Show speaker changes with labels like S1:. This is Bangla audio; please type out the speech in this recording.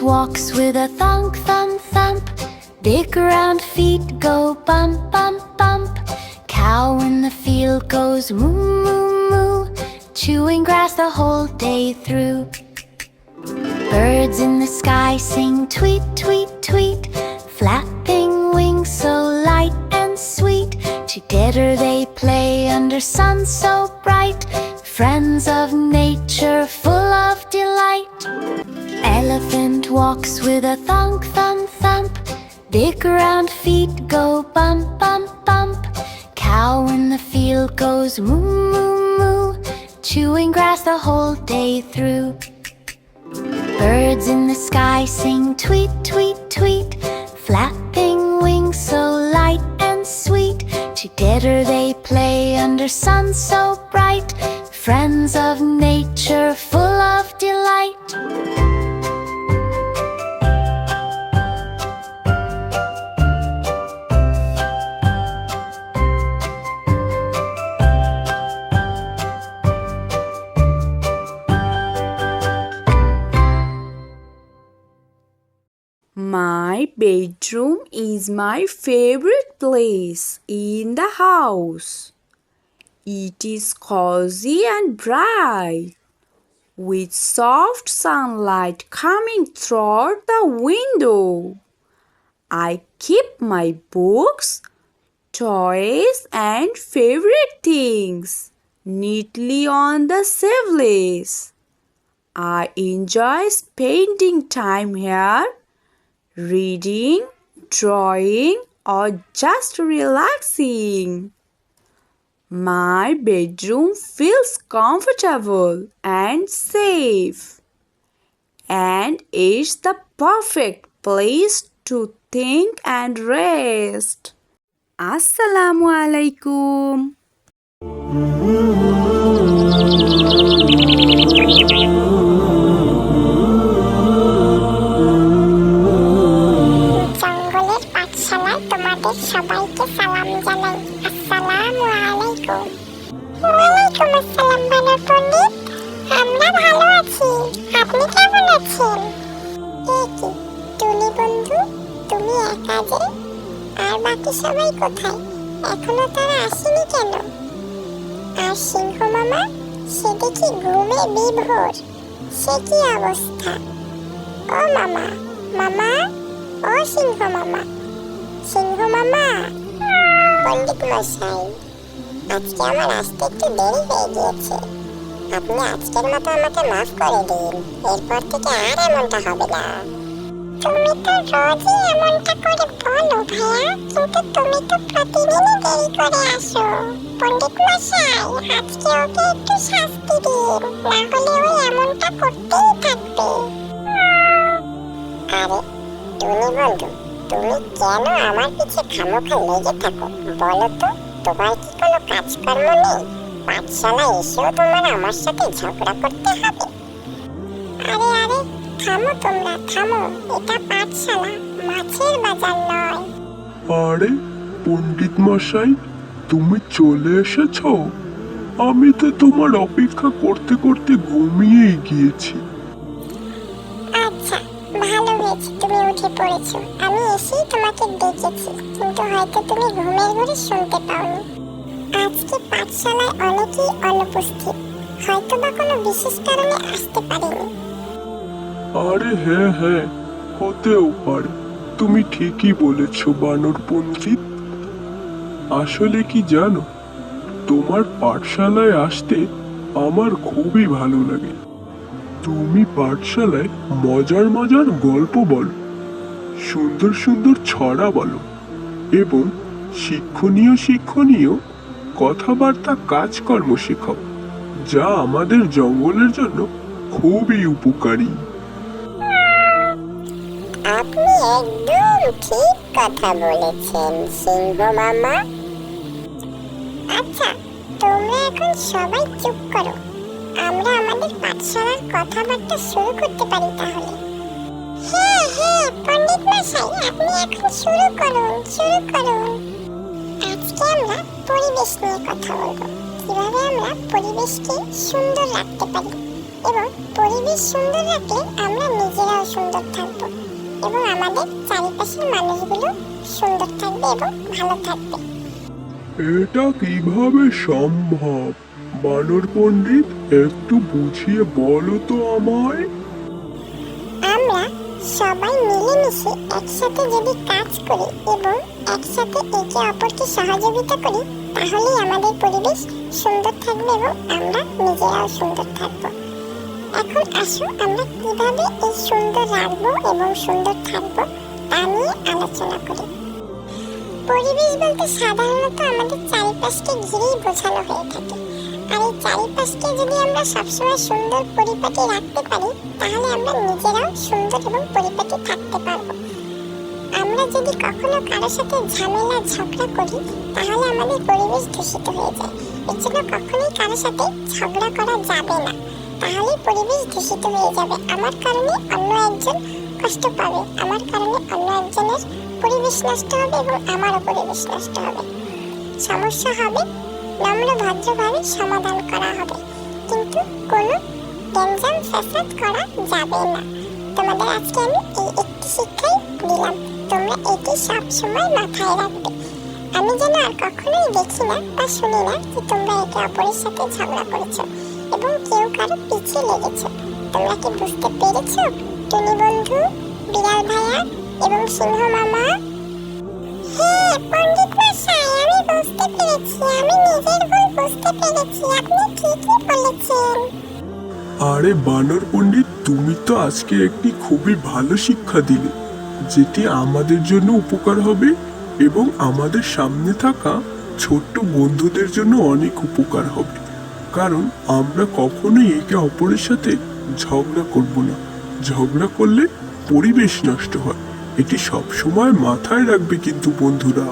S1: walks with a thunk, thump, thump. Big round feet go bump, bump, bump. Cow in the field goes moo, moo, moo, chewing grass the whole day through. Birds in the sky sing tweet, tweet, tweet, flapping wings so light and sweet. Together they play under sun so bright, friends of nature full of delight. Elephant walks with a thunk, thump, thump. Big round feet go bump, bump, bump. Cow in the field goes moo, moo, moo, chewing grass the whole day through. Birds in the sky sing tweet, tweet, tweet, flapping wings so light and sweet. Together they play under sun so bright, friends of nature full of delight.
S2: My bedroom is my favorite place in the house. It is cozy and bright, with soft sunlight coming through the window. I keep my books, toys, and favorite things neatly on the shelf list. I enjoy spending time here, reading, drawing, or just relaxing. My bedroom feels comfortable and safe, and is the perfect place to think and rest. Assalamu alaikum.
S3: জঙ্গলের পাঠশালায় তোমাদের সবাইকে সালাম জানাই। আসসালামু আলাইকুম। ওয়ালাইকুম আসসালাম বানর পণ্ডিত। আমরা ভালো আছি, আপনি কেমন আছেন? এ কি টুনি বন্ধু, তুমি একা যে? আর বাকি সবাই কোথায়? এখনো তারা আসেনি কেন? আর সিংহ মামা, সে দেখি ঘুমে বিভোর। সে কি অবস্থা? ও মামা, মামা, ও সিংহ মামা, সিংহ মামা। পণ্ডিত মশাই, আজকে আমার আসতে একটু দেরি হয়ে গিয়েছে। আপনি আজকের মতো আমাকে মাফ করে দিন, এরপর থেকে আর এমনটা হবে না। তুমি তো রোজই এমনটা করে বলো ভাইয়া, কিন্তু তুমি তো প্রতিদিনই দেরি করে আসো। পণ্ডিত মশাই, আজকে ওকে একটু শাস্তি দিন, না হলে ও এমনটা করতেই থাকবে। আরে টুনি বন্ধু, তুমি কেন আমার পিছে খামোখা লেগে থাকো বলো তো? তোমার কি কোনো কাজকর্ম নেই? পাঠশালায় এসেও তোমার আমার সাথে ঝগড়া করতে হবে? আরে আরে, থামো তোমরা, থামো। এটা পাঠশালা, মাছের বাজার নয়।
S4: আরে পণ্ডিত মশাই, তুমি চলে এসেছো? আমি তো তোমার অপেক্ষা করতে করতে ঘুমিয়েই গিয়েছি।
S3: আচ্ছা, ভালো হয়েছে তুমি উঠে পড়েছো। আমি এসেই তোমাকে ডেকেছি, কিন্তু হয়তো তুমি ঘুমের ঘরে শুনতে পাওনি। আজকে পাঠশালায় অনেকেই অনুপস্থিত, হয়তো বা কোনো বিশেষ কারণে আসতে পারেনি।
S4: আরে হ্যাঁ হ্যাঁ, হতেও পারে। তুমি ঠিকই বলেছ বানর পণ্ডিত। আসলে কি জানো, তোমার পাঠশালায় আসতে আমার খুবই ভালো লাগে। তুমি পাঠশালায় মজার মজার গল্প বলো, সুন্দর সুন্দর ছড়া বলো, এবং শিক্ষণীয় শিক্ষণীয় কথাবার্তা কাজকর্ম শেখাও, যা আমাদের জঙ্গলের জন্য খুবই উপকারী।
S3: আপনি একদম ঠিক কথা বলেছেন সিংহ মামা। আচ্ছা, তোমরা এখন সবাই চুপ করো, আমরা আমাদের পাঠশালার কথাবার্তা শুরু করতে পারি তাহলে। হ্যাঁ হ্যাঁ পণ্ডিত মশাই, আপনি এখন শুরু করুন, শুরু করুন। আজকে আমরা পরিবেশ নিয়ে কথা বলবো, কিভাবে আমরা পরিবেশকে সুন্দর রাখতে পারি এবং পরিবেশ সুন্দর রাখলে আমরা নিজেরাও সুন্দর থাকবো এবং আমাদের চারিপাশের মানুষগুলো সুন্দর থাকবে এবং ভালো থাকবে।
S4: এটা কিভাবে সম্ভব বানর পণ্ডিত, একটু বুঝিয়ে বলো তো আমায়।
S3: আমরা সবাই মিলেমিশে একসাথে যদি কাজ করি এবং একসাথে একে অপরকে সহযোগিতা করি তাহলেই আমাদের পরিবেশ সুন্দর থাকবে এবং আমরা নিজেরাও সুন্দর থাকবো। এখন আসো আমরা কিভাবে এই সুন্দর রাখবো এবং সুন্দর থাকবো তা নিয়ে আলোচনা করি। পরিবেশ বলতে সাধারণত আমাদের চারিপাশকে ঘিরেই বোঝানো হয়ে থাকে। আর এই চারিপাশকে যদি আমরা সবসময় সুন্দর পরিপাটি রাখতে পারি তাহলে আমরা নিজেরাও সুন্দর এবং পরিপাটি থাকতে পারবো। আমরা যদি কখনো কারোর সাথে ঝামেলা ঝগড়া করি তাহলে আমাদের পরিবেশ দূষিত হয়ে যায়। এর জন্য কখনোই কারোর সাথে ঝগড়া করা যাবে না, তাহলে পরিবেশ দূষিত হয়ে যাবে। আমার কারণে অন্য একজন কষ্ট পাবে, আমার কারণে অন্য একজনের পরিবেশ নষ্ট হবে এবং আমারও পরিবেশ নষ্ট হবে। সমস্যা হবে, নম্র ভদ্রভাবে সমাধান করা হবে, কিন্তু কোনো গ্যাঞ্জাম ফ্যাসাদ করা যাবে না। তোমাদের আজকে আমি এই একটি শিক্ষাই দিলাম, তোমরা এটি সব সময় মাথায় রাখবে। আমি যেন আর কখনোই দেখি না বা শুনি না যে তোমরা একে অপরের সাথে ঝগড়া করেছো এবং কেউ কারো পিছিয়ে লেগেছো। তোমরা কি বুঝতে পেরেছো টুনি বন্ধু, বিড়াল ভাইয়া এবং সিংহ মামা? হ্যাঁ পণ্ডিত মশাই, আমি বুঝতে পেরেছি, আমি নিজের ভুল বুঝতে পেরেছি, আপনি ঠিকই বলেছেন।
S4: আরে বানর পণ্ডিত, তুমি তো আজকে একটি খুবই ভালো শিক্ষা দিলে, যেটি আমাদের জন্য উপকার হবে এবং আমাদের সামনে থাকা ছোট্ট বন্ধুদের জন্য অনেক উপকার হবে। কারণ আমরা কখনোই একে অপরের সাথে ঝগড়া করব না। ঝগড়া করলে পরিবেশ নষ্ট হয়, এটি সব সময় মাথায় রাখবে কিন্তু বন্ধুরা।